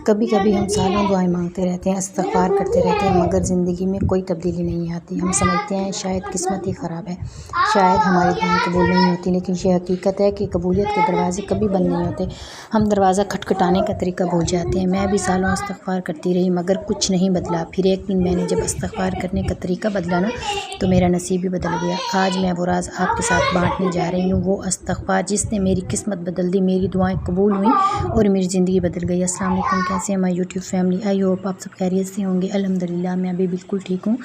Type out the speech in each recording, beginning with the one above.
کبھی کبھی ہم سالوں دعائیں مانگتے رہتے ہیں، استغفار کرتے رہتے ہیں، مگر زندگی میں کوئی تبدیلی نہیں آتی۔ ہم سمجھتے ہیں شاید قسمت ہی خراب ہے، شاید ہماری دعائیں قبول نہیں ہوتی، لیکن یہ حقیقت ہے کہ قبولیت کے دروازے کبھی بند نہیں ہوتے، ہم دروازہ کھٹکھٹانے کا طریقہ بھول جاتے ہیں۔ میں بھی سالوں استغفار کرتی رہی مگر کچھ نہیں بدلا۔ پھر ایک دن میں نے جب استغفار کرنے کا طریقہ بدلا نا، تو میرا نصیب بھی بدل گیا۔ آج میں وہ راز آپ کے ساتھ بانٹنے جا رہی ہوں، وہ استغفار جس نے میری قسمت بدل دی، میری دعائیں قبول ہوئیں اور میری زندگی بدل گئی۔ السلام علیکم، کیسے ہیں ہماری یوٹیوب فیملی؟ آئی ہوپ آپ سب خیریت سے ہوں گے۔ الحمدللہ میں بھی بالکل ٹھیک ہوں،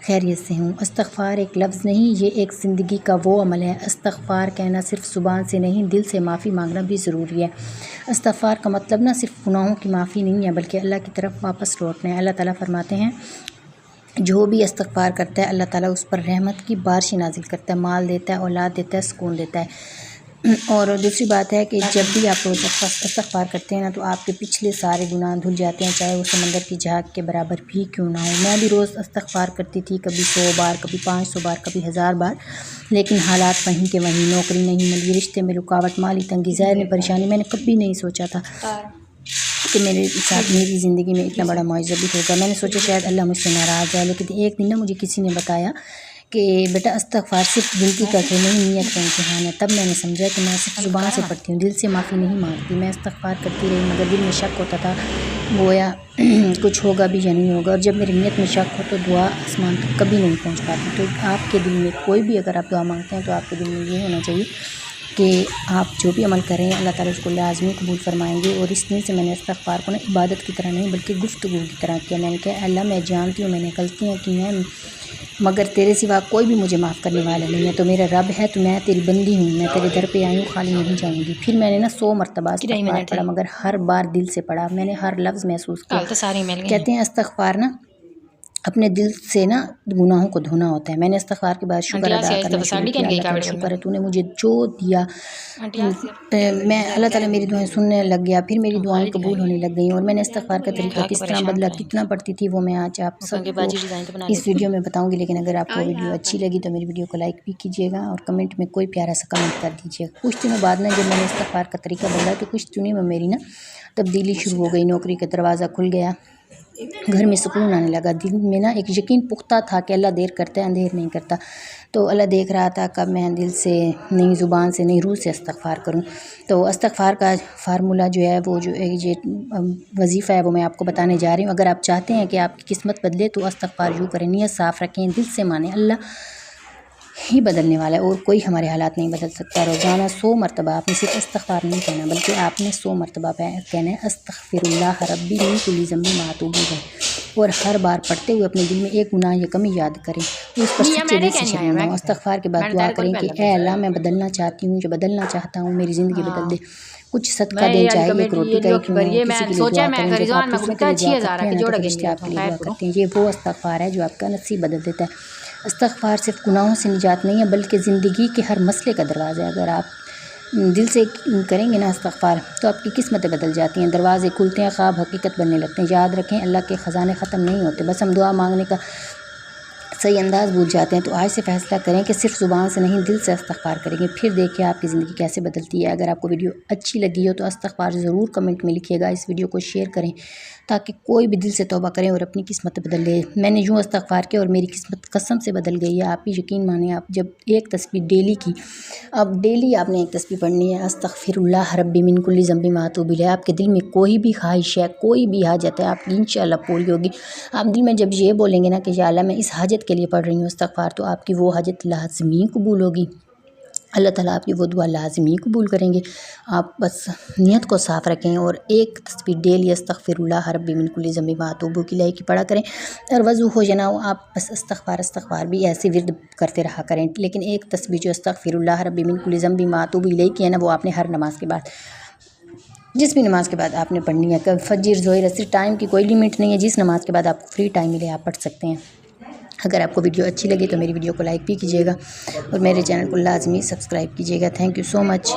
خیریت سے ہوں۔ استغفار ایک لفظ نہیں، یہ ایک زندگی کا وہ عمل ہے۔ استغفار کہنا صرف زبان سے نہیں، دل سے معافی مانگنا بھی ضروری ہے۔ استغفار کا مطلب نہ صرف گناہوں کی معافی نہیں ہے، بلکہ اللہ کی طرف واپس لوٹنا ہے۔ اللہ تعالیٰ فرماتے ہیں جو بھی استغفار کرتا ہے اللہ تعالیٰ اس پر رحمت کی بارشیں نازل کرتا ہے، مال دیتا ہے، اولاد دیتا ہے، سکون دیتا ہے۔ اور دوسری بات ہے کہ جب بھی آپ روز استغفار کرتے ہیں نا، تو آپ کے پچھلے سارے گناہ دھل جاتے ہیں، چاہے وہ سمندر کی جھاگ کے برابر بھی کیوں نہ ہو۔ میں بھی روز استغفار کرتی تھی، کبھی 100 بار، کبھی 500 بار، کبھی 1000 بار، لیکن حالات وہیں کے وہیں، نوکری نہیں ملی، رشتے میں رکاوٹ، مالی تنگی، ظاہر پریشانی۔ میں نے کبھی نہیں سوچا تھا کہ میرے ساتھ میری زندگی میں اتنا بڑا معجزہ بھی ہوگا۔ میں نے سوچا شاید اللہ مجھ سے ناراض ہے، لیکن ایک دن نا مجھے کسی نے بتایا کہ بیٹا استغفار صرف گنتی کا کہ نہیں، نیت کا امتحان ہے۔ تب میں نے سمجھا کہ میں صرف زبان سے پڑھتی ہوں، دل سے معافی نہیں مانگتی۔ میں استغفار کرتی رہی مگر دل میں شک ہوتا تھا، گویا کچھ ہوگا بھی یا نہیں ہوگا، اور جب میری نیت میں شک ہو تو دعا آسمان تک کبھی نہیں پہنچ پاتی۔ تو آپ کے دل میں کوئی بھی اگر آپ دعا مانگتے ہیں تو آپ کے دل میں یہ ہونا چاہیے کہ آپ جو بھی عمل کریں اللہ تعالیٰ اس کو لازمی قبول فرمائیں گے۔ اور اس دن سے میں نے استغفار کو نا عبادت کی طرح نہیں بلکہ گفتگو کی طرح کیا۔ میں نے کہا اللہ میں جانتی ہوں میں نے غلطیاں کی ہیں، مگر تیرے سوا کوئی بھی مجھے معاف کرنے والا نہیں ہے، تو میرا رب ہے، تو میں تیری بندی ہوں، میں تیرے در پہ آئی ہوں، خالی نہیں جاؤں گی۔ پھر میں نے نا 100 مرتبہ استغفار پڑھا، مگر ہر بار دل سے پڑھا، میں نے ہر لفظ محسوس کیا۔ کہتے ہیں استغفار نا اپنے دل سے نا گناہوں کو دھونا ہوتا ہے۔ میں نے استغفار کے بعد شکر ادا کرنا شروع کیا، اللہ تعالیٰ شکر ہے تو نے مجھے جو دیا، میں اللہ تعالیٰ میری دعائیں سننے لگ گیا، پھر میری دعائیں قبول ہونے لگ گئیں۔ اور میں نے استغفار کا طریقہ کس طرح بدلا، کتنا پڑھتی تھی، وہ میں آج آپ سب کو اس ویڈیو میں بتاؤں گی۔ لیکن اگر آپ کو ویڈیو اچھی لگی تو میری ویڈیو کو لائک بھی کیجیے گا اور کمنٹ میں کوئی پیارا سا کمنٹ کر دیجیے گا۔ کچھ دنوں بعد نا جب میں نے استغفار کا طریقہ بدلا تو کچھ دنوں میں میری نا تبدیلی شروع ہو گئی، نوکری کا دروازہ کھل گیا، گھر میں سکون آنے لگا، دل میں نا ایک یقین پختہ تھا کہ اللہ دیر کرتا ہے اندھیر نہیں کرتا۔ تو اللہ دیکھ رہا تھا کب میں دل سے نہیں، زبان سے نہیں، روح سے استغفار کروں۔ تو استغفار کا فارمولہ جو ہے وہ جو یہ وظیفہ ہے وہ میں آپ کو بتانے جا رہی ہوں۔ اگر آپ چاہتے ہیں کہ آپ کی قسمت بدلے تو استغفار یوں کریں، نیت صاف رکھیں، دل سے مانیں اللہ ہی بدلنے والا ہے اور کوئی ہمارے حالات نہیں بدل سکتا۔ روزانہ 100 مرتبہ آپ نے صرف استغفار نہیں کہنا بلکہ آپ نے 100 مرتبہ کہنا ہے استغفر اللہ ربی من کل ذنب ما اتوب الیہ، اور ہر بار پڑھتے ہوئے اپنے دل میں ایک گناہ یا کمی یاد کریں، اس پر سچے دل سے شرمندہ ہوں۔ استغفار کے بعد دعا کریں کہ اے اللہ میں بدلنا چاہتی ہوں، جو بدلنا چاہتا ہوں میری زندگی بدل دے۔ کچھ صدقہ دیں، چاہے ایک روٹی کا ہی کیوں نہ ہو، کسی کے لیے دعا کریں، جب آپ کسی کے لیے دعا کرتے ہیں نا تو فرشتے آپ کے لیے دعا کرتے ہیں۔ یہ وہ استغفار ہے جو آپ کا نصیب بدل دیتا ہے۔ استغفار صرف گناہوں سے نجات نہیں ہے بلکہ زندگی کے ہر مسئلے کا دروازہ ہے۔ اگر آپ دل سے کریں گے نا استغفار تو آپ کی قسمتیں بدل جاتی ہیں، دروازے کھلتے ہیں، خواب حقیقت بننے لگتے ہیں۔ یاد رکھیں اللہ کے خزانے ختم نہیں ہوتے، بس ہم دعا مانگنے کا صحیح انداز بھول جاتے ہیں۔ تو آج سے فیصلہ کریں کہ صرف زبان سے نہیں دل سے استغفار کریں گے، پھر دیکھیں آپ کی زندگی کیسے بدلتی ہے۔ اگر آپ کو ویڈیو اچھی لگی ہو تو استغفار ضرور کمنٹ میں لکھیے گا، اس ویڈیو کو شیئر کریں تاکہ کوئی بھی دل سے توبہ کریں اور اپنی قسمت بدل لے۔ میں نے یوں استغفار کیا اور میری قسمت قسم سے بدل گئی ہے۔ آپ بھی یقین مانیں، آپ جب ایک تسبیح ڈیلی کی، اب ڈیلی آپ نے ایک تسبیح پڑھنی ہے استغفر اللہ ربی من کل ذنب ما اتوب الیہ۔ آپ کے دل میں کوئی بھی خواہش ہے، کوئی بھی حاجت ہے، آپ کی انشاءاللہ پوری ہوگی۔ آپ دل میں جب یہ بولیں گے نا کہ یا اللہ میں اس حاجت کے لیے پڑھ رہی ہوں استغفار، تو آپ کی وہ حاجت لازمی قبول ہوگی، اللہ تعالیٰ آپ کی وہ دعا لازمی قبول کریں گے۔ آپ بس نیت کو صاف رکھیں اور ایک تسبیح ڈیلی استغفر اللہ ربی من کل ذنب ما اتوب الیہ کی پڑھا کریں، اور وضو ہو یا نہ ہو آپ بس استغفار بھی ایسے ورد کرتے رہا کریں۔ لیکن ایک تسبیح جو استغفر اللہ ربی من کل ذنب ما اتوب الیہ کی ہے نا، وہ آپ نے ہر نماز کے بعد، جس بھی نماز کے بعد آپ نے پڑھنی ہے، فجر ظہر عصر، ٹائم کی کوئی لیمٹ نہیں ہے، جس نماز کے بعد آپ کو فری ٹائم ملے آپ پڑھ سکتے ہیں۔ اگر آپ کو ویڈیو اچھی لگی تو میری ویڈیو کو لائک بھی کیجیے گا اور میرے چینل کو لازمی سبسکرائب کیجیے گا۔ Thank you so much.